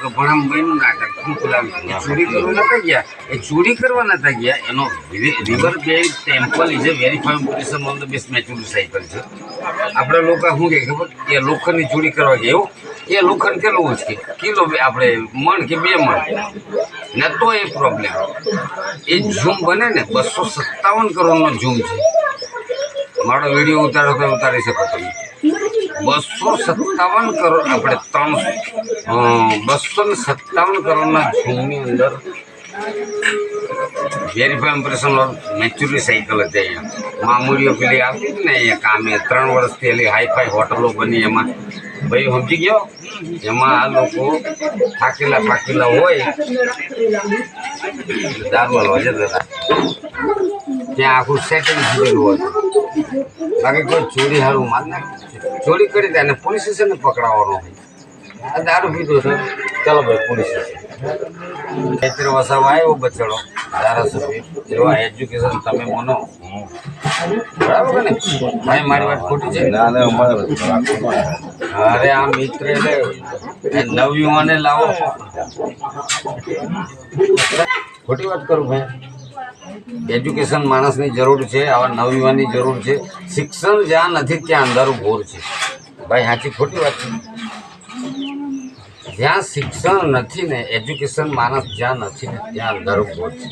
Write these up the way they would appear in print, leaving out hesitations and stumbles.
કે ભણામ બન્યું નાટક શું પેલા ચોરી કરવા નતા ગયા, એ ચોરી કરવા નતા ગયા. એનો river bank temple is a very fine position on the best mature cycle છે. આપણે લોકો શું કહે ખબર, એ લોખંડની ચોરી કરવા ગયા એવું. એ લોખંડ કેટલું ઉચકે કિલો, આપણે મણ કે 2 મણ ને તો એ પ્રોબ્લેમ. એ ઝૂમ બને ને 257 કરોડનો ઝૂમ છે. મારો વિડીયો ઉતારો તો ઉતારી શકો તમે. 257 કરોડ, આપણે 257 કરોડના ઝૂમની અંદર વેરીફાઈ ઇમ્પ્રેશન મેચ્યુરી સાયકલ હતી. અહીંયા મામૂલીઓ પેલી આવતી હતી ને અહીંયા કામે 3 વર્ષથી એલી હાઈફાઈ હોટલો બની. એમાં ભાઈ સમજી ગયો, એમાં આ લોકો થાકેલા હોય દારૂવાળો છે દાદા, ત્યાં આખું સેટિંગ થયેલું હતું. બાકી કોઈ ચોરી સારું માન ના ચોરી કરી દે અને પોલીસ સ્ટેશનને પકડાવવાનો હોય. આ દારૂ પીધો છે, ચાલો ભાઈ પોલીસ સ્ટેશન. ખેતર વસાવા આવ્યો બચડો ધારાસભ્ય, એવા એજ્યુકેશન તમે મનો બરાબર ને ભાઈ? મારી વાત ખોટી છે? અરે આ મિત્ર નવયુવાને લાવો, ખોટી વાત કરું ભાઈ? એજ્યુકેશન માણસની જરૂર છે, આવા નવયુવાનની જરૂર છે. શિક્ષણ જ્યાં નથી ત્યાં અંધારું ઘોર છે ભાઈ. સાચી ખોટી વાત છે? જ્યાં શિક્ષણ નથી ને, એજ્યુકેશન માણસ જ્યાં નથી ને ત્યાં અંધારું ઘોર છે.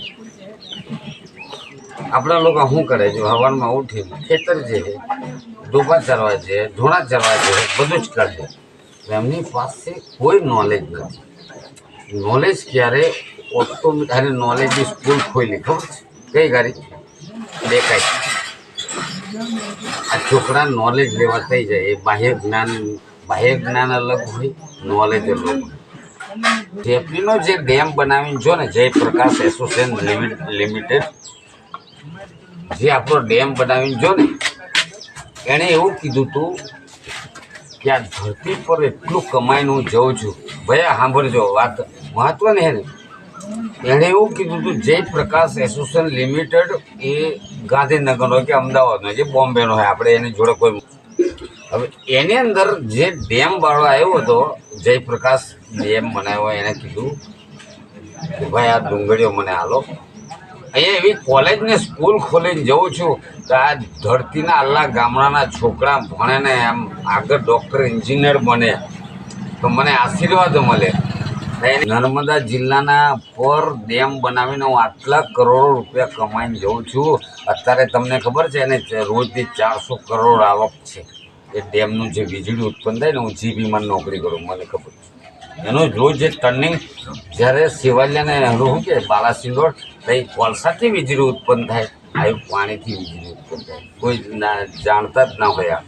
આપણા લોકો શું કરે છે, હવારમાં ઉઠીને ખેતર છે, ડોબા ચરવા છે, ધોણા ચરવા છે, બધું જ કરે છે. એમની પાસે કોઈ નોલેજ નથી. નોલેજ ક્યારે ઓટોમેટિક નોલેજની સ્કૂલ ખોલી, ખબર છે કઈ ગાડી દેખાય? આ છોકરા નોલેજ લેવા થઈ જાય. એ બાહ્ય જ્ઞાન અલગ હોય, નોલેજ અલગ હોય. જેપલીનો જે ડેમ બનાવીને જો ને, જયપ્રકાશ એસોસિએશન લિમિટેડ, જે આપણો ડેમ બનાવીને જો ને, એણે એવું કીધું હતું કે આ ધરતી પર એટલું કમાઈને હું જઉં છું. ભાઈ સાંભળજો વાત મહત્વની હે ને. એણે એવું કીધું હતું, જયપ્રકાશ એસોસિએશન લિમિટેડ એ ગાંધીનગરનો હોય કે અમદાવાદનો, જે બોમ્બેનો હોય, આપણે એની જોડે કોઈ. હવે એની અંદર જે ડેમ વાળો આવ્યો હતો, જયપ્રકાશ ડેમ બનાવ્યો, એને કીધું કે ભાઈ આ ડુંગળીઓ મને હાલો. અહીંયા એવી કોલેજ ને સ્કૂલ ખોલીને જઉં છું કે આ ધરતીના આલ્લા ગામડાના છોકરા ભણે ને એમ આગળ ડૉક્ટર એન્જિનિયર બને, તો મને આશીર્વાદ મળે. નર્મદા જિલ્લાના પર ડેમ બનાવીને હું આટલા કરોડો રૂપિયા કમાઈને જઉં છું. અત્યારે તમને ખબર છે એને રોજની 400 કરોડ આવક છે. એ ડેમનું જે વીજળી ઉત્પન્ન થાય ને, હું જીબીમાં નોકરી કરું, મને ખબર છે. એનું રોજ જે ટર્નિંગ, જ્યારે શિવાલિયાને શું કે બાલાસિનોર, તો એ કોલસાથી વીજળી ઉત્પન્ન થાય, આવી પાણીથી વીજળી ઉત્પન્ન થાય. કોઈ જાણતા જ ના હોય.